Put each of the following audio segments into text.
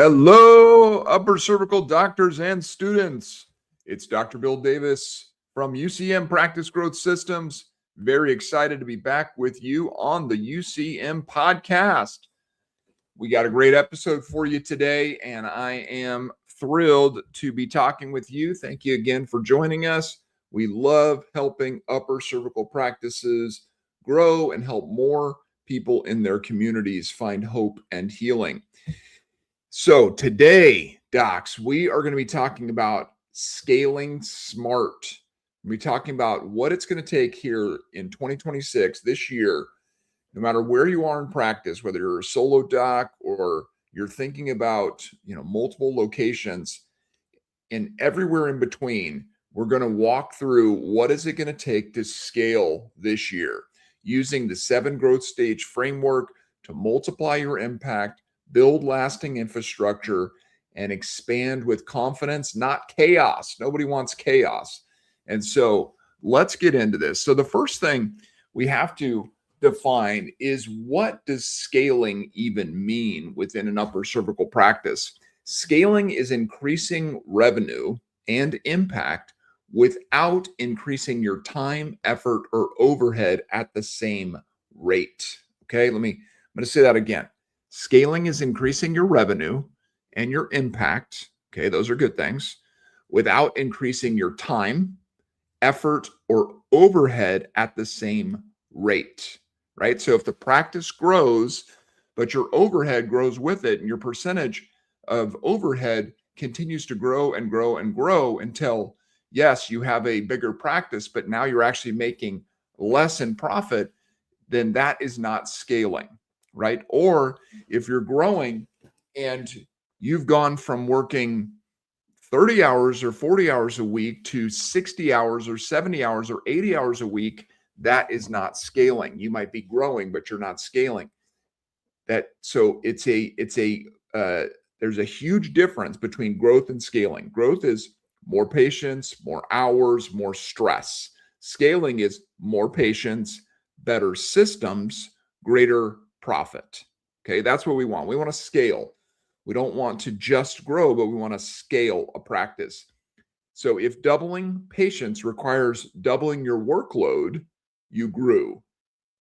Hello, upper cervical doctors and students. It's Dr. Bill Davis from UCM Practice Growth Systems. Very excited to be back with you on the UCM podcast. We got a great episode for you today, and I am thrilled to be talking with you. Thank you again for joining us. We love helping upper cervical practices grow and help more people in their communities find hope and healing. So today, docs, we are going to be talking about scaling smart. We'll be talking about what it's going to take here in 2026, this year, no matter where you are in practice, whether you're a solo doc or you're thinking about, multiple locations and everywhere in between. We're going to walk through what is it going to take to scale this year using the 7 growth stage framework to multiply your impact, build lasting infrastructure, and expand with confidence, not chaos. Nobody wants chaos. And so let's get into this. So the first thing we have to define is, what does scaling even mean within an upper cervical practice? Scaling is increasing revenue and impact without increasing your time, effort, or overhead at the same rate. Okay, I'm going to say that again. Scaling is increasing your revenue and your impact. Okay, those are good things, without increasing your time, effort, or overhead at the same rate, right? So if the practice grows, but your overhead grows with it, and your percentage of overhead continues to grow and grow and grow until, yes, you have a bigger practice, but now you're actually making less in profit, then that is not scaling, right? Or if you're growing and you've gone from working 30 hours or 40 hours a week to 60 hours or 70 hours or 80 hours a week, that is not scaling. You might be growing, but you're not scaling. So there's a huge difference between growth and scaling. Growth is more patients, more hours, more stress. Scaling is more patients, better systems, greater profit. Okay, that's what we want. We want to scale. We don't want to just grow, but we want to scale a practice. So if doubling patients requires doubling your workload, you grew.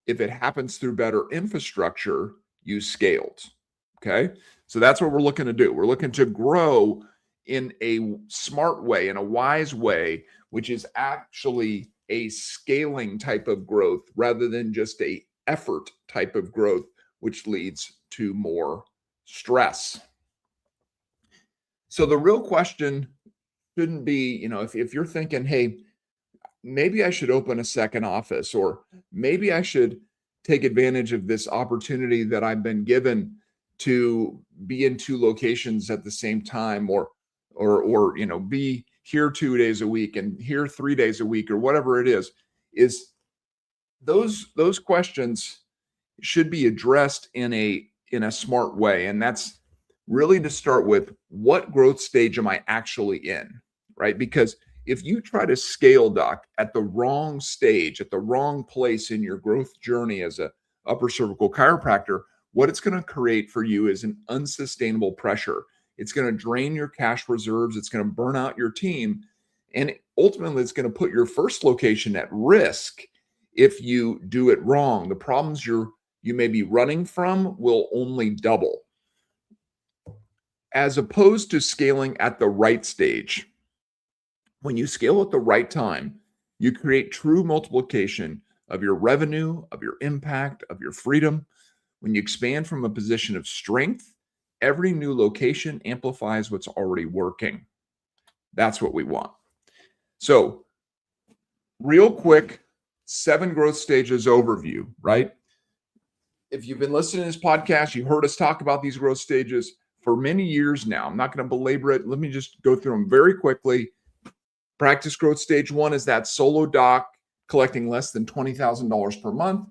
If it happens through better infrastructure, you scaled. Okay, so that's what we're looking to do. We're looking to grow in a smart way, in a wise way, which is actually a scaling type of growth rather than just a effort type of growth, which leads to more stress. So the real question shouldn't be, if you're thinking, hey, maybe I should open a second office, or maybe I should take advantage of this opportunity that I've been given to be in 2 locations at the same time, or be here 2 days a week and here 3 days a week, or whatever it is those questions should be addressed in a smart way. And that's really to start with, what growth stage am I actually in, right? Because if you try to scale, doc, at the wrong stage, at the wrong place in your growth journey as a upper cervical chiropractor, what it's going to create for you is an unsustainable pressure. It's going to drain your cash reserves. It's going to burn out your team. And ultimately, it's going to put your first location at risk if you do it wrong. The problems you may be running from will only double. As opposed to scaling at the right stage. When you scale at the right time, you create true multiplication of your revenue, of your impact, of your freedom. When you expand from a position of strength, every new location amplifies what's already working. That's what we want. So, real quick, 7 growth stages overview, right? If you've been listening to this podcast, you heard us talk about these growth stages for many years now. I'm not going to belabor it. Let me just go through them very quickly. Practice growth stage 1 is that solo doc collecting less than $20,000 per month.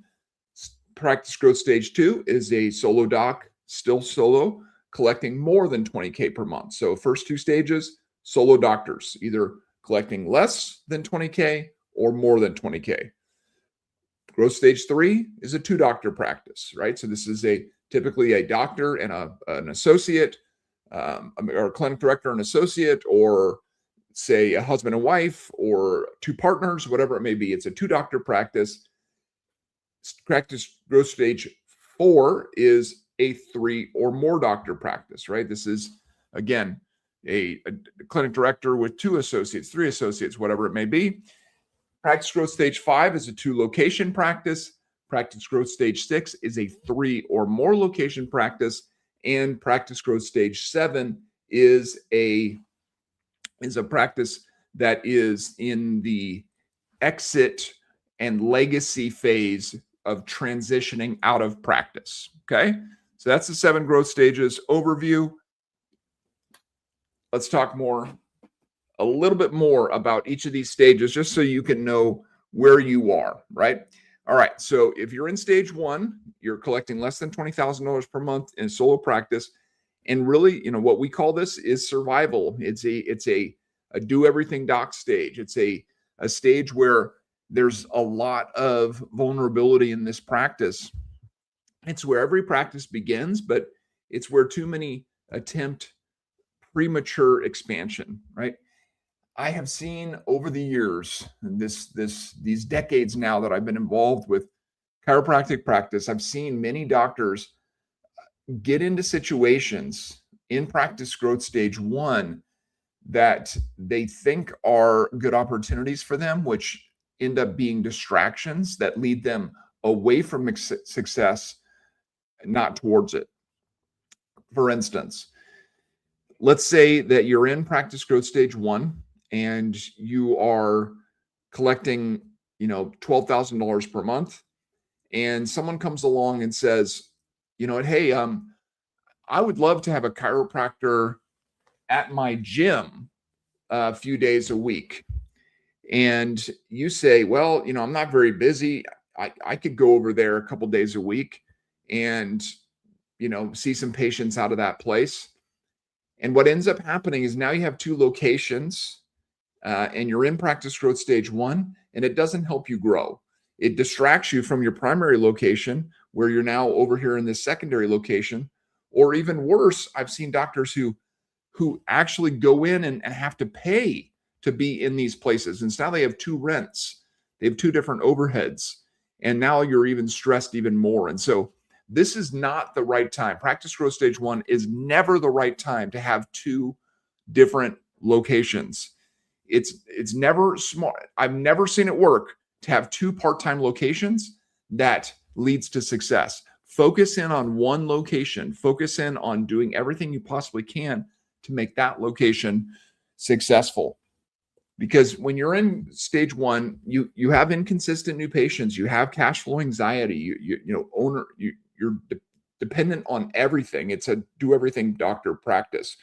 Practice growth stage 2 is a solo doc, still solo, collecting more than $20K per month. So first 2 stages, solo doctors, either collecting less than $20K or more than $20K. Growth stage 3 is a 2-doctor practice, right? So this is typically a doctor and an associate or a clinic director and associate, or say a husband and wife, or two partners, whatever it may be. It's a 2-doctor practice. Practice growth stage 4 is a 3 or more doctor practice, right? This is, again, a clinic director with 2 associates, 3 associates, whatever it may be. Practice growth stage 5 is a 2-location practice. Practice growth stage 6 is a 3 or more location practice. And practice growth stage 7 is a practice that is in the exit and legacy phase of transitioning out of practice. Okay, so that's the 7 growth stages overview. Let's talk a little bit more about each of these stages, just so you can know where you are, right? All right, so if you're in stage 1, you're collecting less than $20,000 per month in solo practice. And really, what we call this is survival. It's a do everything doc stage. It's a stage where there's a lot of vulnerability in this practice. It's where every practice begins, but it's where too many attempt premature expansion, right? I have seen over the years, these decades now that I've been involved with chiropractic practice, I've seen many doctors get into situations in practice growth stage 1 that they think are good opportunities for them, which end up being distractions that lead them away from success, not towards it. For instance, let's say that you're in practice growth stage 1 and you are collecting, $12,000 per month, and someone comes along and says, hey, I would love to have a chiropractor at my gym a few days a week. And you say, well, I'm not very busy. I could go over there a couple days a week and, see some patients out of that place. And what ends up happening is now you have 2 locations and you're in practice growth stage 1, and it doesn't help you grow. It distracts you from your primary location, where you're now over here in this secondary location. Or even worse, I've seen doctors who actually go in and have to pay to be in these places. And so now they have 2 rents. They have 2 different overheads. And now you're even stressed even more. And so this is not the right time. Practice growth stage 1 is never the right time to have 2 different locations. It's never smart. I've never seen it work to have 2 part-time locations that leads to success. Focus in on one location. Focus in on doing everything you possibly can to make that location successful. Because when you're in stage 1, you have inconsistent new patients, you have cash flow anxiety, you're dependent on everything. It's a do everything doctor practice.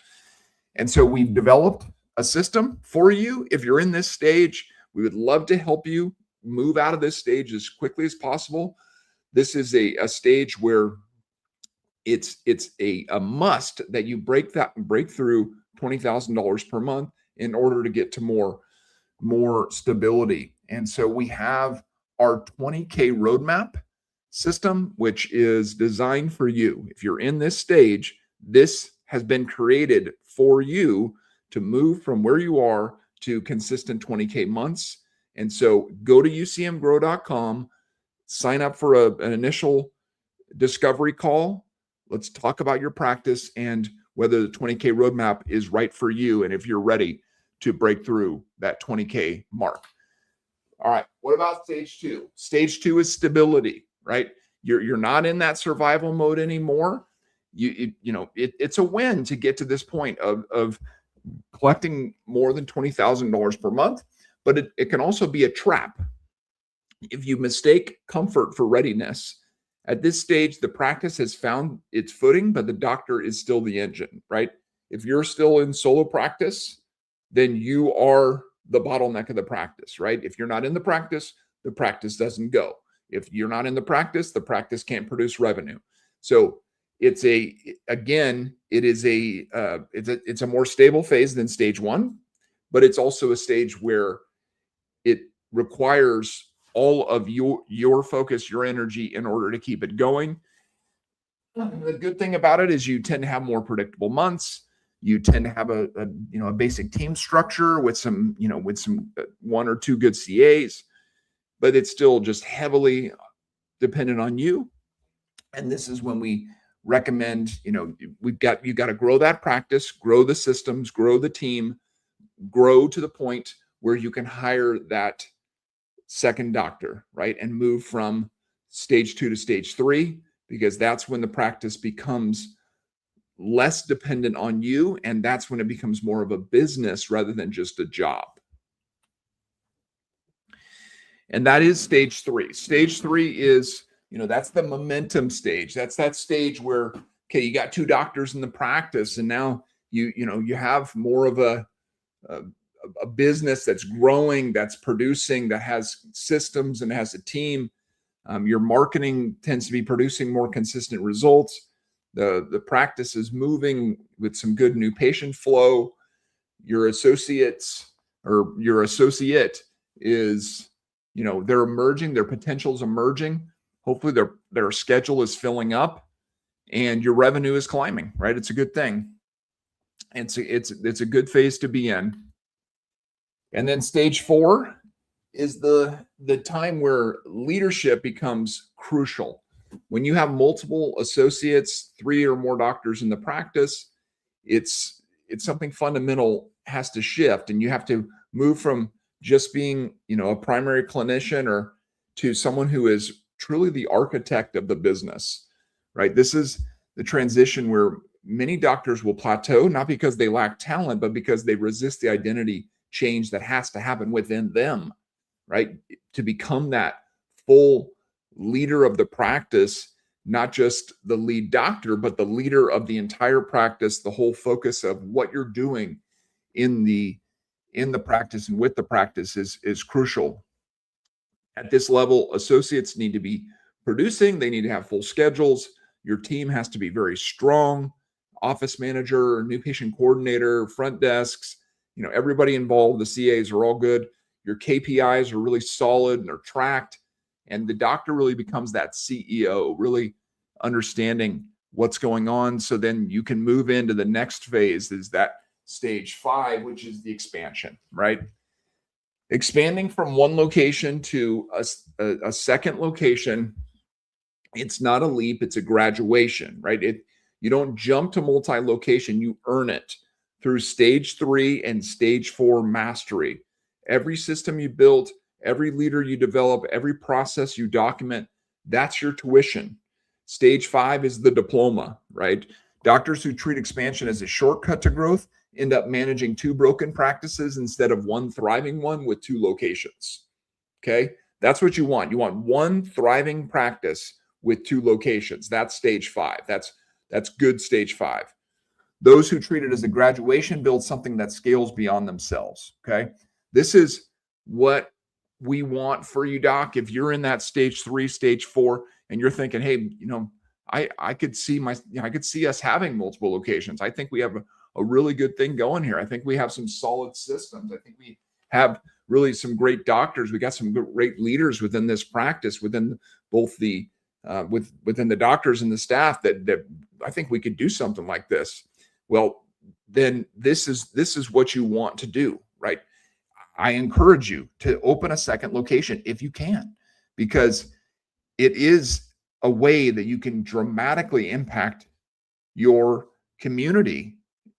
And so we've developed a system for you. If you're in this stage, we would love to help you move out of this stage as quickly as possible. This is a stage where it's a must that you break through $20,000 per month in order to get to more stability. And so we have our 20K roadmap system, which is designed for you. If you're in this stage, this has been created for you to move from where you are to consistent 20K months. And so go to ucmgrow.com, sign up for an initial discovery call. Let's talk about your practice and whether the 20K roadmap is right for you and if you're ready to break through that 20K mark. All right, what about stage 2? Stage 2 is stability, right? You're not in that survival mode anymore. It's a win to get to this point of collecting more than $20,000 per month, but it can also be a trap. If you mistake comfort for readiness, at this stage, the practice has found its footing, but the doctor is still the engine, right? If you're still in solo practice, then you are the bottleneck of the practice, right? If you're not in the practice doesn't go. If you're not in the practice can't produce revenue. So it's a more stable phase than stage 1, but it's also a stage where it requires all of your focus, your energy in order to keep it going. The good thing about it is you tend to have more predictable months. You tend to have a basic team structure with some one or two good CAs, but it's still just heavily dependent on you. And this is when we recommend, you got to grow that practice, grow the systems, grow the team, grow to the point where you can hire that second doctor, right? And move from stage 2 to stage 3, because that's when the practice becomes less dependent on you. And that's when it becomes more of a business rather than just a job. And that is stage 3. Stage 3 is, that's the momentum stage. That's that stage where, okay, you got 2 doctors in the practice, and now you have more of a business that's growing, that's producing, that has systems and has a team. Your marketing tends to be producing more consistent results. The practice is moving with some good new patient flow. Your associate is, they're emerging, their potential is emerging. Hopefully their schedule is filling up and your revenue is climbing, right? It's a good thing. It's a good phase to be in. And then stage 4 is the time where leadership becomes crucial. When you have multiple associates, 3 or more doctors in the practice, it's something fundamental has to shift, and you have to move from just being, a primary clinician or to someone who is truly the architect of the business, right? This is the transition where many doctors will plateau, not because they lack talent, but because they resist the identity change that has to happen within them, right? To become that full leader of the practice, not just the lead doctor, but the leader of the entire practice. The whole focus of what you're doing in the practice and with the practice is crucial. At this level, associates need to be producing. They need to have full schedules. Your team has to be very strong. Office manager, new patient coordinator, front desks, everybody involved, the CAs are all good. Your KPIs are really solid and are tracked. And the doctor really becomes that CEO, really understanding what's going on. So then you can move into the next phase, is that stage 5, which is the expansion, right? Expanding from one location to a second location, it's not a leap, it's a graduation, right? You don't jump to multi-location, you earn it through stage 3 and stage 4 mastery. Every system you build, every leader you develop, every process you document, that's your tuition. Stage 5 is the diploma, right? Doctors who treat expansion as a shortcut to growth end up managing 2 broken practices instead of 1 thriving one with 2 locations. Okay? That's what you want. You want 1 thriving practice with 2 locations. That's stage 5. That's good stage 5. Those who treat it as a graduation build something that scales beyond themselves. Okay? This is what we want for you, doc. If you're in that stage 3, stage 4, and you're thinking, hey, I could see I could see us having multiple locations. I think we have a really good thing going here. I think we have some solid systems. I think we have really some great doctors. We got some great leaders within this practice, within both the within the doctors and the staff that I think we could do something like this. Well, then this is what you want to do, right? I encourage you to open a second location if you can, because it is a way that you can dramatically impact your community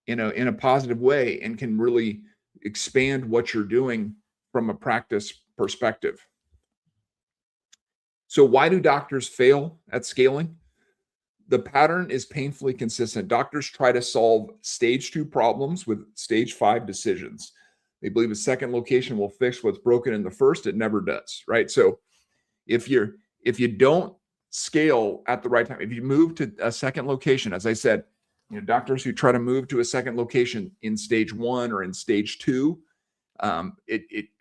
in a positive way and can really expand what you're doing from a practice perspective. So why do doctors fail at scaling? The pattern is painfully consistent. Doctors try to solve stage 2 problems with stage 5 decisions. They believe a second location will fix what's broken in the first. It never does, right? So if you don't scale at the right time, if you move to a second location, as I said, doctors who try to move to a second location in stage 1 or in stage 2,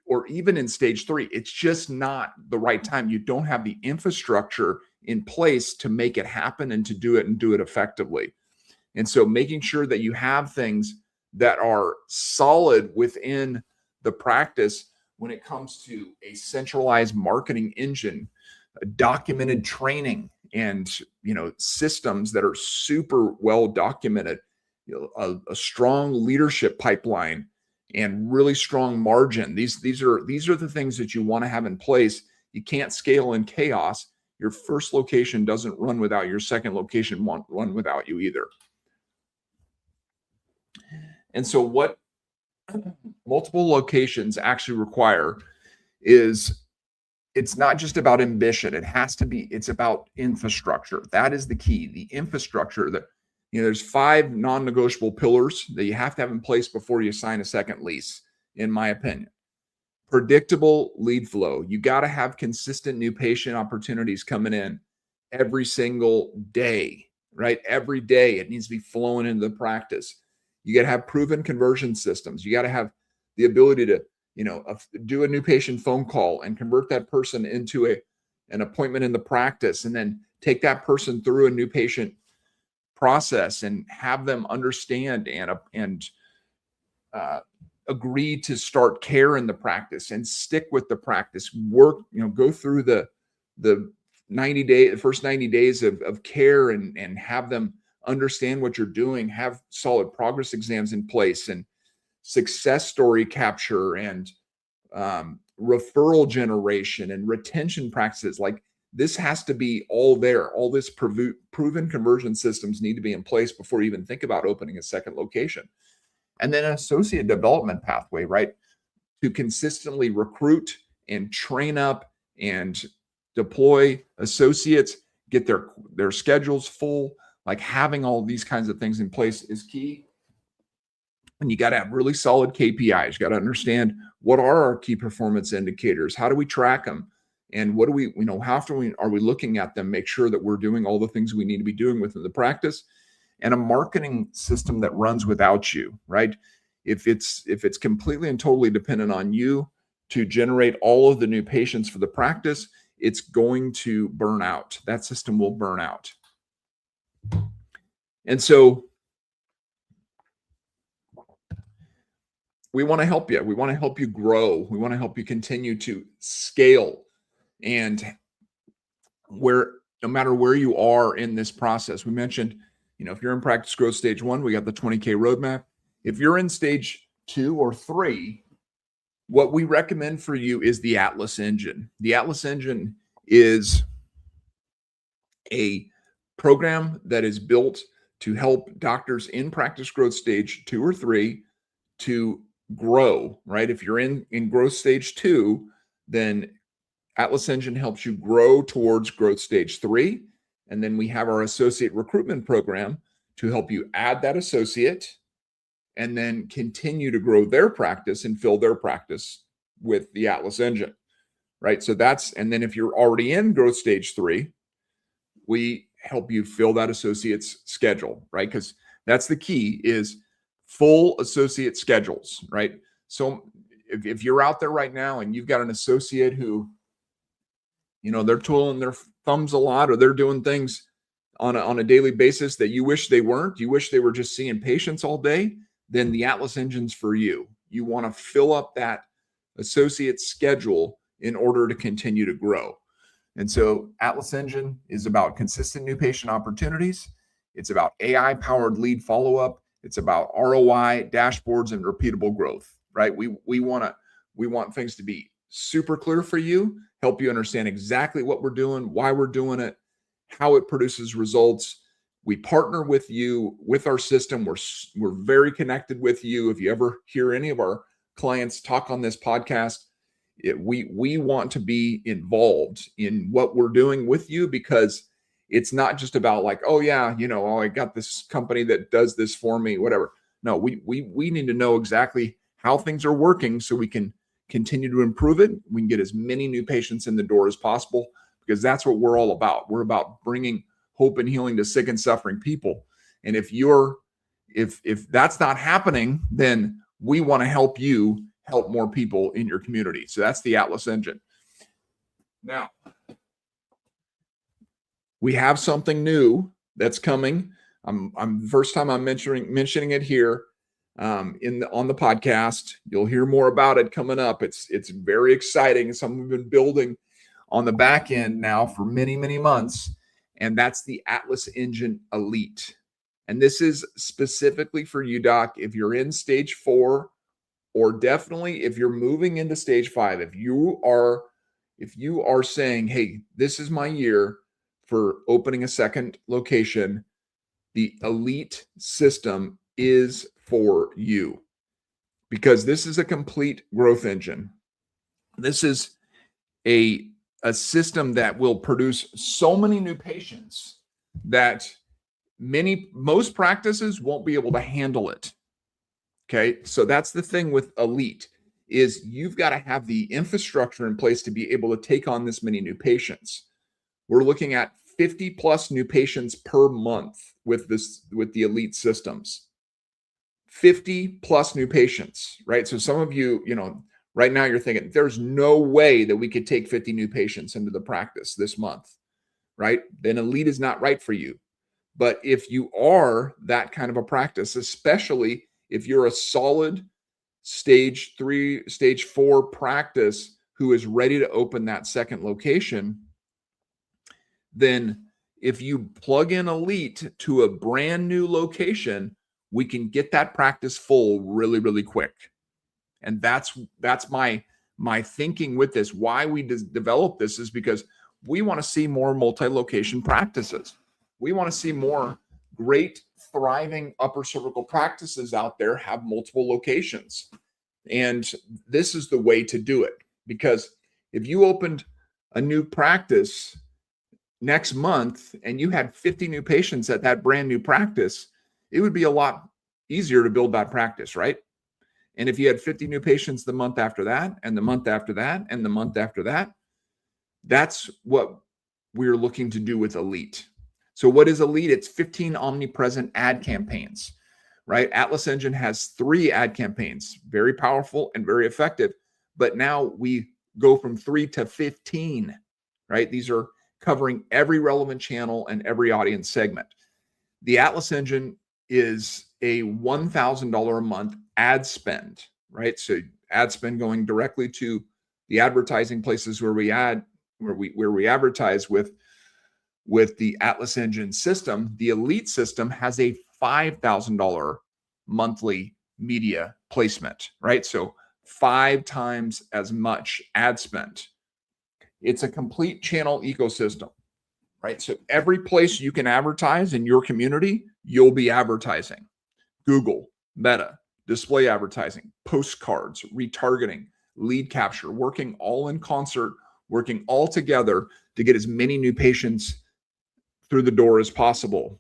or even in stage 3, it's just not the right time. You don't have the infrastructure in place to make it happen and to do it effectively. And so making sure that you have things that are solid within the practice when it comes to a centralized marketing engine, documented training, and systems that are super well documented a strong leadership pipeline and really strong margin. These are the things that you want to have in place. You can't scale in chaos. Your first location doesn't run without your second location won't run without you either. And so what multiple locations actually require is, it's not just about ambition. It's about infrastructure. That is the key. The infrastructure that, there's 5 non-negotiable pillars that you have to have in place before you sign a second lease, in my opinion. Predictable lead flow. You got to have consistent new patient opportunities coming in every single day, right? Every day it needs to be flowing into the practice. You got to have proven conversion systems. You got to have the ability to, do a new patient phone call and convert that person into an appointment in the practice, and then take that person through a new patient process and have them understand and agree to start care in the practice and stick with the practice, work, go through the first 90 days of care and have them understand what you're doing, have solid progress exams in place, and success story capture, and referral generation and retention practices. Like, this has to be all there. All this proven conversion systems need to be in place before you even think about opening a second location. And then an associate development pathway, right? To consistently recruit and train up and deploy associates, get their schedules full. Like, having all these kinds of things in place is key. And you got to have really solid KPIs. You got to understand, what are our key performance indicators? How do we track them? And what do we, how often are we looking at them? Make sure that we're doing all the things we need to be doing within the practice. And a marketing system that runs without you, right? If it's completely and totally dependent on you to generate all of the new patients for the practice, it's going to burn out. That system will burn out. And so we want to help you. We want to help you grow. We want to help you continue to scale. And no matter where you are in this process, we mentioned, if you're in practice growth stage 1, we got the 20K roadmap. If you're in stage 2 or 3, what we recommend for you is the Atlas Engine. The Atlas Engine is a program that is built to help doctors in practice growth stage 2 or 3 to grow, right? If you're in growth stage 2, then Atlas Engine helps you grow towards growth stage 3. And then we have our associate recruitment program to help you add that associate and then continue to grow their practice and fill their practice with the Atlas Engine, right? So and then if you're already in growth stage 3, we help you fill that associate's schedule, right? Because that's the key, is full associate schedules, right? So if you're out there right now and you've got an associate who, they're twiddling their thumbs a lot, or they're doing things on a daily basis that you wish they weren't, you wish they were just seeing patients all day, then the Atlas Engine's for you. You want to fill up that associate schedule in order to continue to grow. And so Atlas Engine is about consistent new patient opportunities. It's about AI-powered lead follow-up. It's about ROI, dashboards, and repeatable growth, right? We want things to be super clear for you, help you understand exactly what we're doing, why we're doing it, how it produces results. We partner with you with our system. We're very connected with you. If you ever hear any of our clients talk on this podcast, we want to be involved in what we're doing with you, because it's not just about like, oh yeah, I got this company that does this for me, whatever. No, we need to know exactly how things are working so we can continue to improve it. We can get as many new patients in the door as possible, because that's what we're all about. We're about bringing hope and healing to sick and suffering people. And if that's not happening, then we want to help you help more people in your community. So that's the Atlas Engine. Now, we have something new that's coming. I'm first time I'm mentioning it here on the podcast. You'll hear more about it coming up. It's very exciting. It's something we've been building on the back end now for many, many months. And that's the Atlas Engine Elite. And this is specifically for you, Doc, if you're in stage 4, or definitely if you're moving into stage 5. If you are saying, hey, this is my year for opening a second location, the Elite system is for you, because this is a complete growth engine. This is a system that will produce so many new patients that most practices won't be able to handle it. Okay, so that's the thing with Elite, is you've got to have the infrastructure in place to be able to take on this many new patients. We're looking at 50 plus new patients per month with the Elite systems. 50 plus new patients, right? So some of you, right now you're thinking, there's no way that we could take 50 new patients into the practice this month, right? Then Elite is not right for you. But if you are that kind of a practice, especially if you're a solid stage 3, stage 4 practice who is ready to open that second location, then if you plug in Elite to a brand new location, we can get that practice full really, really quick. And that's my thinking with this. Why we develop this is because we want to see more multi-location practices. We want to see more great, thriving upper cervical practices out there have multiple locations. And this is the way to do it. Because if you opened a new practice next month and you had 50 new patients at that brand new practice, it would be a lot easier to build that practice, right? And if you had 50 new patients the month after that, and the month after that, and the month after that, that's what we're looking to do with Elite. So what is Elite? It's 15 omnipresent ad campaigns, right? Atlas Engine has 3 ad campaigns, very powerful and very effective. But now we go from 3 to 15, right? These are covering every relevant channel and every audience segment. The Atlas Engine is a $1,000 a month ad spend, right? So ad spend going directly to the advertising places where we advertise with the Atlas Engine system. The Elite system has a $5,000 monthly media placement, right? So 5 times as much ad spend. It's a complete channel ecosystem, right? So every place you can advertise in your community, you'll be advertising. Google, Meta, display advertising, postcards, retargeting, lead capture, working all in concert, working all together to get as many new patients through the door as possible.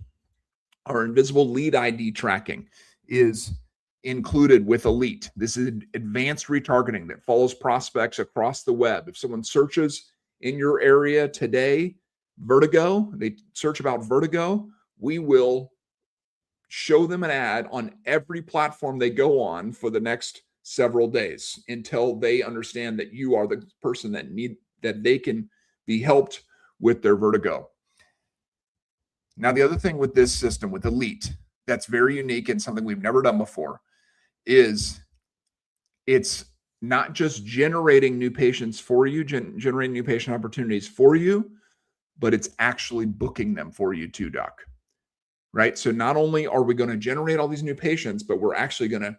Our invisible lead ID tracking is included with Elite. This is advanced retargeting that follows prospects across the web. If someone searches in your area today, vertigo, they search about vertigo, we will show them an ad on every platform they go on for the next several days until they understand that you are the person that they can be helped with their vertigo. Now, the other thing with this system, with Elite, that's very unique and something we've never done before, is it's not just generating new patients for you, generating new patient opportunities for you, but it's actually booking them for you too, Doc. Right? So not only are we going to generate all these new patients, but we're actually going to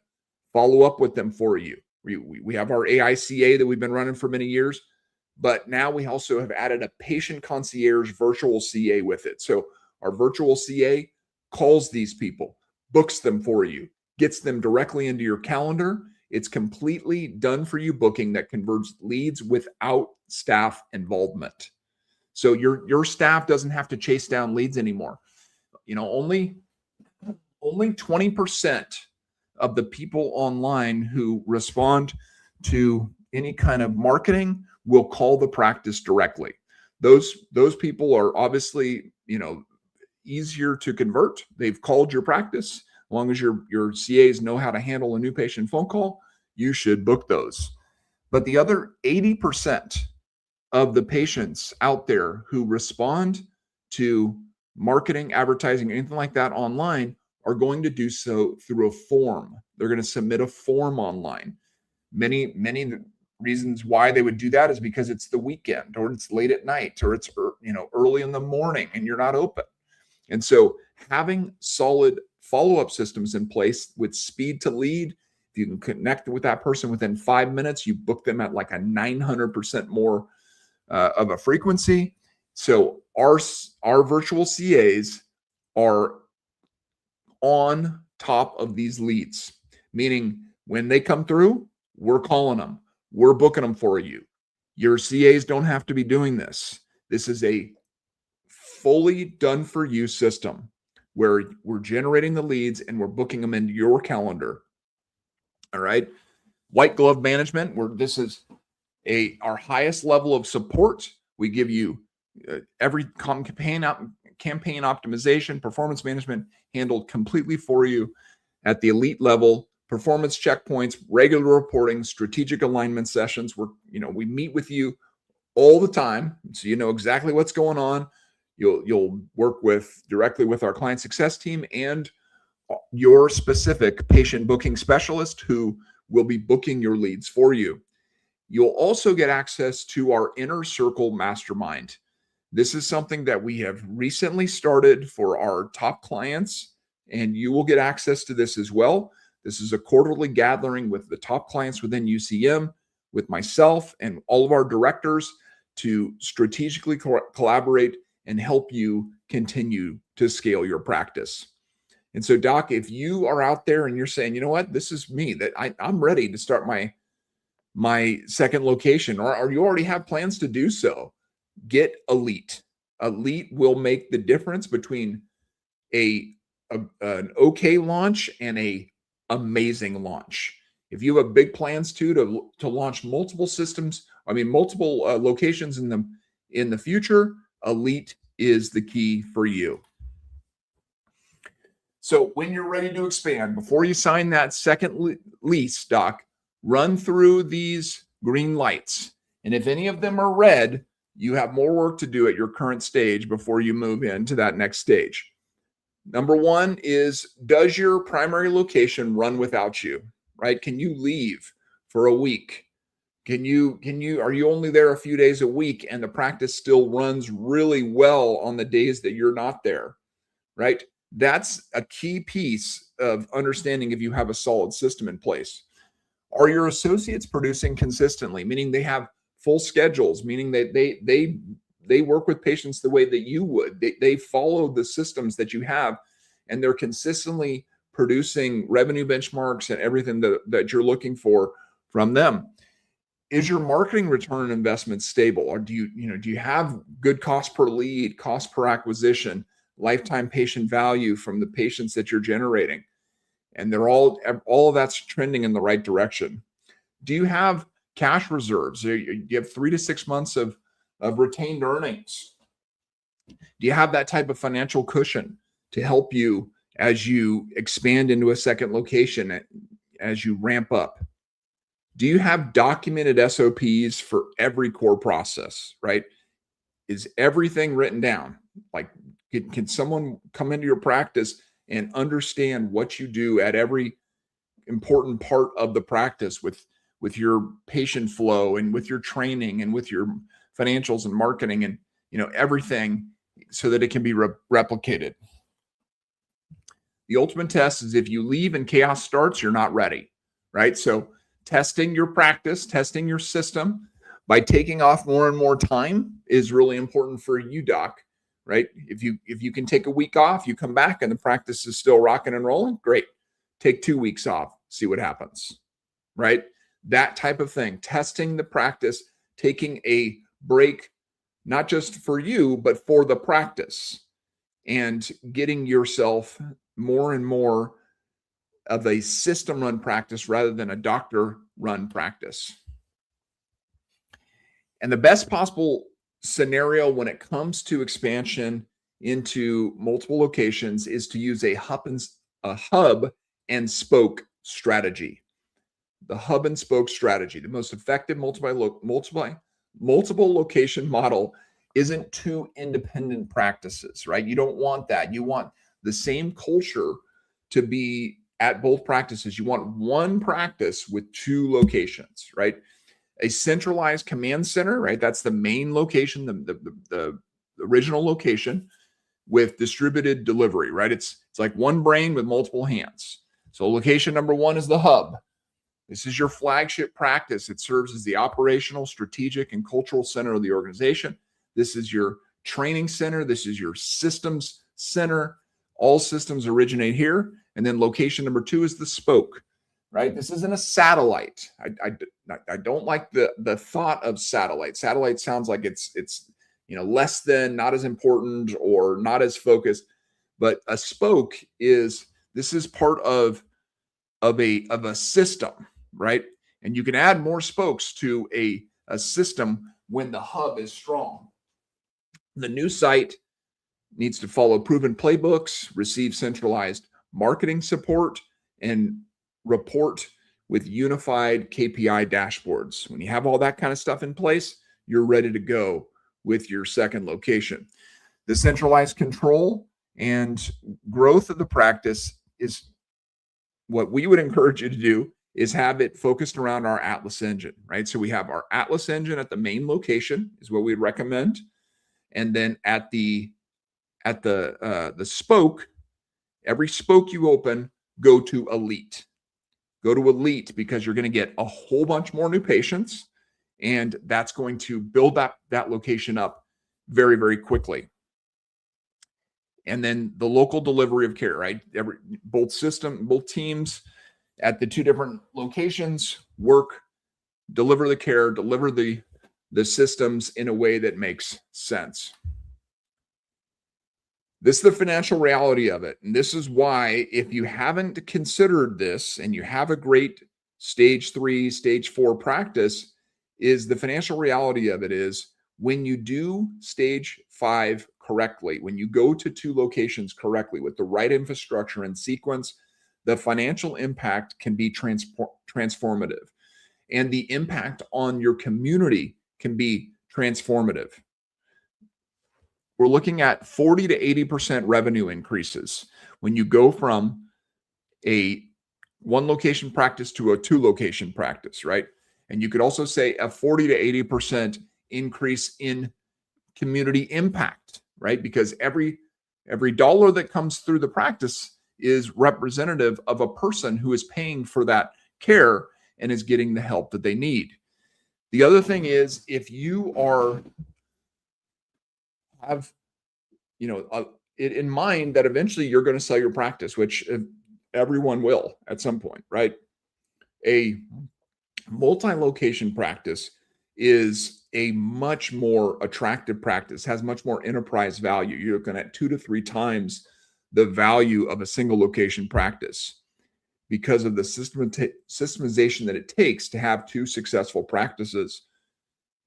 follow up with them for you. We have our AICA that we've been running for many years, but now we also have added a patient concierge virtual CA with it. So our virtual CA calls these people, books them for you, gets them directly into your calendar. It's completely done for you booking that converts leads without staff involvement. So your staff doesn't have to chase down leads anymore. Only 20% of the people online who respond to any kind of marketing will call the practice directly. Those people are obviously, easier to convert. They've called your practice. As long as your CAs know how to handle a new patient phone call, you should book those. But the other 80% of the patients out there who respond to marketing, advertising, anything like that online are going to do so through a form. They're going to submit a form online. Many reasons why they would do that is because it's the weekend, or it's late at night, or it's early in the morning and you're not open. And so having solid follow-up systems in place with speed to lead, if you can connect with that person within 5 minutes, you book them at like a 900% more of a frequency. So our virtual CAs are on top of these leads, meaning when they come through, we're calling them, we're booking them for you. Your CAs don't have to be doing this. This is a fully done for you system where we're generating the leads and we're booking them into your calendar. All right. White glove management, where this is our highest level of support. We give you every campaign optimization, performance management handled completely for you at the elite level, performance checkpoints, regular reporting, strategic alignment sessions. We meet with you all the time, so you know exactly what's going on. You'll work directly with our client success team and your specific patient booking specialist who will be booking your leads for you. You'll also get access to our Inner Circle Mastermind. This is something that we have recently started for our top clients, and you will get access to this as well. This is a quarterly gathering with the top clients within UCM, with myself and all of our directors to strategically collaborate and help you continue to scale your practice. And so, Doc, if you are out there and you're saying, you know what, this is me, that I'm ready to start my second location, or you already have plans to do so, get Elite. Elite will make the difference between an okay launch and a amazing launch. If you have big plans to launch multiple systems, multiple locations in the future, Elite is the key for you. So when you're ready to expand, before you sign that second lease, Doc, run through these green lights. And if any of them are red, you have more work to do at your current stage before you move into that next stage. Number one is, does your primary location run without you, right? Can you leave for a week? Are you only there a few days a week and the practice still runs really well on the days that you're not there, right? That's a key piece of understanding if you have a solid system in place. Are your associates producing consistently, meaning they have full schedules, meaning that they work with patients the way that you would. They follow the systems that you have, and they're consistently producing revenue benchmarks and everything that you're looking for from them. Is your marketing return on investment stable? Or do you have good cost per lead, cost per acquisition, lifetime patient value from the patients that you're generating? And they're all of that's trending in the right direction. Do you have cash reserves? Do you have 3 to 6 months of retained earnings? Do you have that type of financial cushion to help you as you expand into a second location, as you ramp up? Do you have documented SOPs for every core process, right? Is everything written down? Like, can someone come into your practice and understand what you do at every important part of the practice with your patient flow and with your training and with your financials and marketing and everything, so that it can be replicated? The ultimate test is if you leave and chaos starts, you're not ready, right? So testing your practice, testing your system by taking off more and more time is really important for you, Doc, right? If you can take a week off, you come back and the practice is still rocking and rolling, great. Take 2 weeks off, see what happens, right? That type of thing, testing the practice, taking a break, not just for you, but for the practice, and getting yourself more and more of a system run practice rather than a doctor run practice. And the best possible scenario when it comes to expansion into multiple locations is to use a hub and spoke strategy. The hub and spoke strategy, the most effective multiple location model, isn't two independent practices, right? You don't want that. You want the same culture to be at both practices. You want one practice with 2 locations, right? A centralized command center, right? That's the main location, the original location. with distributed delivery, right? It's like one brain with multiple hands. So location number one is the hub. This is your flagship practice. It serves as the operational, strategic, and cultural center of the organization. This is your training center. This is your systems center. All systems originate here. And then location number two is the spoke, right? This isn't a satellite. I don't like the thought of satellite. Satellite sounds like it's less than, not as important, or not as focused. But a spoke is part of a system, right? And you can add more spokes to a system when the hub is strong. The new site needs to follow proven playbooks, receive centralized marketing support, and report with unified KPI dashboards. When you have all that kind of stuff in place, you're ready to go with your second location. The centralized control and growth of the practice is what we would encourage you to do, is have it focused around our Atlas engine, right? So we have our Atlas engine at the main location is what we'd recommend. And then at the spoke, every spoke you open, go to Elite. Go to Elite because you're going to get a whole bunch more new patients, and that's going to build that location up very, very quickly. And then the local delivery of care, right? Both teams at the two different locations deliver the care, deliver the systems in a way that makes sense. This is the financial reality of it. And this is why, if you haven't considered this and you have a great stage 3, stage 4 practice, is the financial reality of it is when you do stage 5 correctly, when you go to 2 locations correctly with the right infrastructure and sequence, the financial impact can be transformative. And the impact on your community can be transformative. We're looking at 40 to 80% revenue increases when you go from a 1 location practice to a 2 location practice, right? And you could also say a 40 to 80% increase in community impact, right? Because every dollar that comes through the practice is representative of a person who is paying for that care and is getting the help that they need. The other thing is, if you have it in mind that eventually you're going to sell your practice, which everyone will at some point, right? A multi-location practice is a much more attractive practice, has much more enterprise value. You're looking at 2 to 3 times the value of a single location practice because of the systemization that it takes to have 2 successful practices,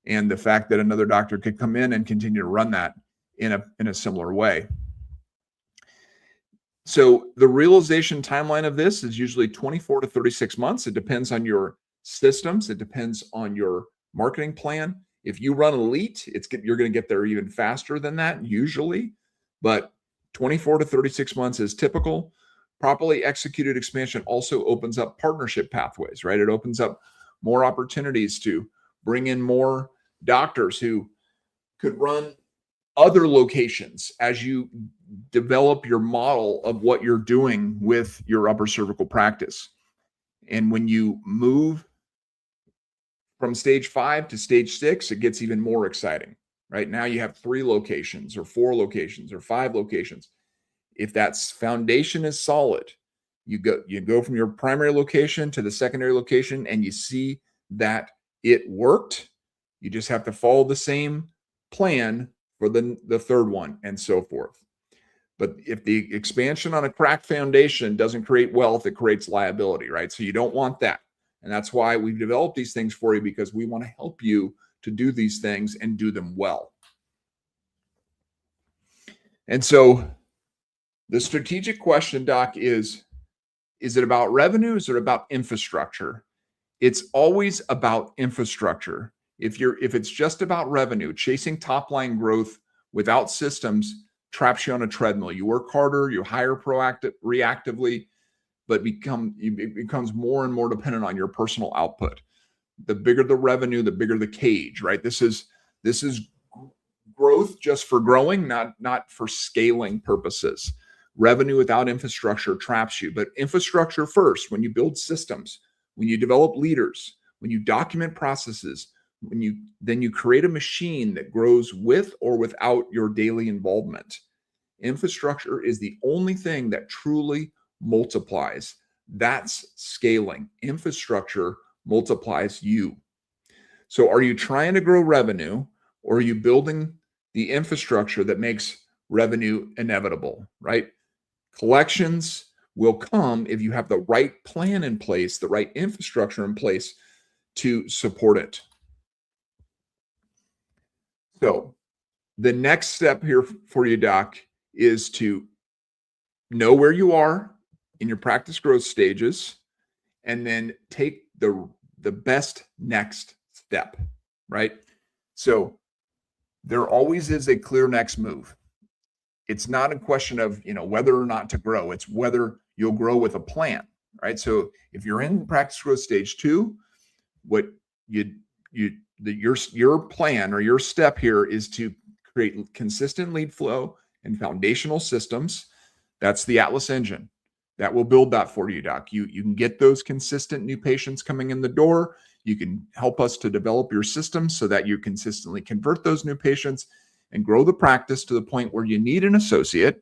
and the fact that another doctor could come in and continue to run that in a similar way. So the realization timeline of this is usually 24 to 36 months. It depends on your systems. It depends on your marketing plan. If you run Elite, you're going to get there even faster than that usually, but 24 to 36 months is typical. Properly executed expansion also opens up partnership pathways, right? It opens up more opportunities to bring in more doctors who could run other locations as you develop your model of what you're doing with your upper cervical practice. And when you move from stage 5 to stage 6, it gets even more exciting. Right now you have 3 locations or 4 locations or 5 locations. If that foundation is solid, you go from your primary location to the secondary location and you see that it worked. You just have to follow the same plan for the third one and so forth. But if the expansion on a cracked foundation doesn't create wealth, it creates liability, right? So you don't want that. And that's why we've developed these things for you, because we want to help you to do these things and do them well. And so the strategic question, Doc, is it about revenue? Is it about infrastructure? It's always about infrastructure. If it's just about revenue, chasing top line growth without systems traps you on a treadmill. You work harder, you hire reactively, but it becomes more and more dependent on your personal output. The bigger the revenue, the bigger the cage, right? This is growth just for growing, not for scaling purposes. Revenue without infrastructure traps you, but infrastructure first. When you build systems, when you develop leaders, when you document processes, then you create a machine that grows with or without your daily involvement. Infrastructure is the only thing that truly multiplies. That's scaling. Infrastructure multiplies you. So are you trying to grow revenue, or are you building the infrastructure that makes revenue inevitable, right? Collections will come if you have the right plan in place, the right infrastructure in place to support it. So the next step here for you, Doc, is to know where you are in your practice growth stages, and then take the best next step, right? So there always is a clear next move. It's not a question of, whether or not to grow. It's whether you'll grow with a plan, right? So if you're in practice growth stage 2, what your plan or your step here is to create consistent lead flow and foundational systems. That's the Atlas engine that will build that for you, Doc. You can get those consistent new patients coming in the door. You can help us to develop your system so that you consistently convert those new patients and grow the practice to the point where you need an associate.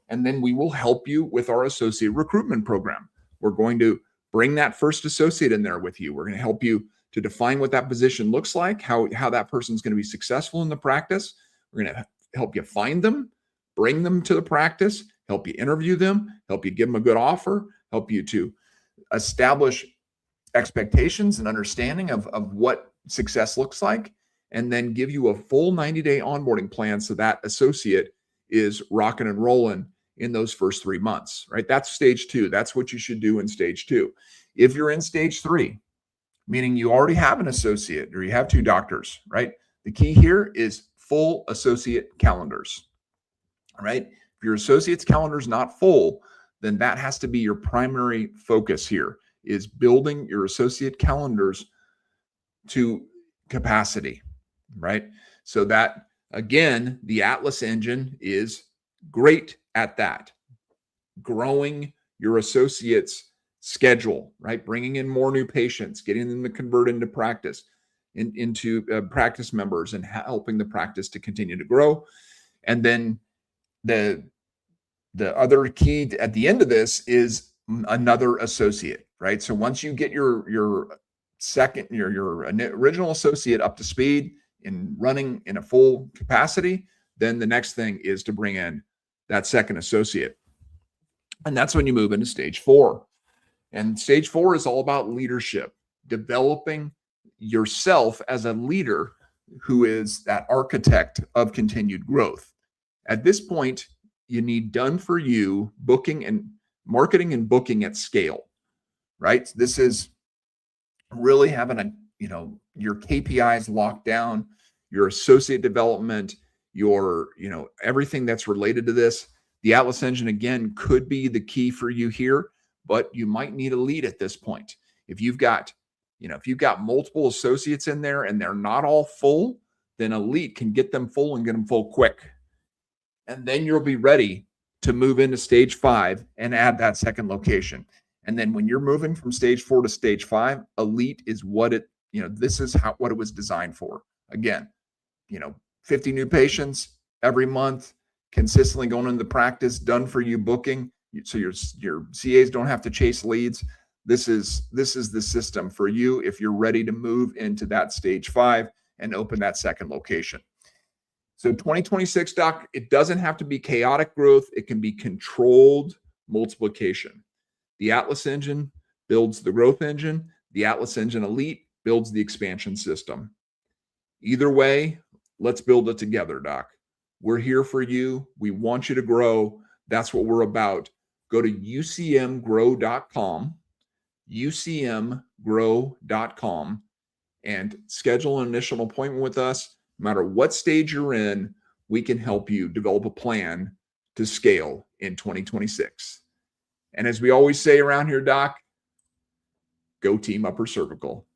And then we will help you with our associate recruitment program. We're going to bring that first associate in there with you. We're going to help you to define what that position looks like, how that person's going to be successful in the practice. We're going to help you find them, bring them to the practice, help you interview them, help you give them a good offer, help you to establish expectations and understanding of what success looks like, and then give you a full 90-day onboarding plan so that associate is rocking and rolling in those first 3 months, right? That's stage 2. That's what you should do in stage 2. If you're in stage 3, meaning you already have an associate or you have 2 doctors, right? The key here is full associate calendars, right? If your associate's calendar is not full, then that has to be your primary focus here, is building your associate calendars to capacity, right? So that, again, the Atlas engine is great at that. Growing your associates' schedule, right? Bringing in more new patients, getting them to convert into practice, into practice members, and helping the practice to continue to grow. And then the other key at the end of this is another associate, right? So once you get your original associate up to speed in running in a full capacity, then the next thing is to bring in that second associate. And that's when you move into stage 4. And stage 4 is all about leadership, developing yourself as a leader who is that architect of continued growth. At this point, you need done for you booking and marketing and booking at scale, right? This is really having your KPIs locked down, your associate development, your, everything that's related to this. The Atlas engine, again, could be the key for you here, but you might need a lead at this point. If you've got multiple associates in there and they're not all full, then a lead can get them full and get them full quick. And then you'll be ready to move into stage 5 and add that second location. And then when you're moving from stage 4 to stage 5, elite is what this is what it was designed for. Again, 50 new patients every month, consistently going into practice, done for you booking. So your CAs don't have to chase leads. This is the system for you if you're ready to move into that stage 5 and open that second location. So 2026, Doc, it doesn't have to be chaotic growth. It can be controlled multiplication. The Atlas engine builds the growth engine. The Atlas engine Elite builds the expansion system. Either way, let's build it together, Doc. We're here for you. We want you to grow. That's what we're about. Go to ucmgrow.com, ucmgrow.com, and schedule an initial appointment with us. No matter what stage you're in, we can help you develop a plan to scale in 2026. And as we always say around here, Doc, go team upper cervical.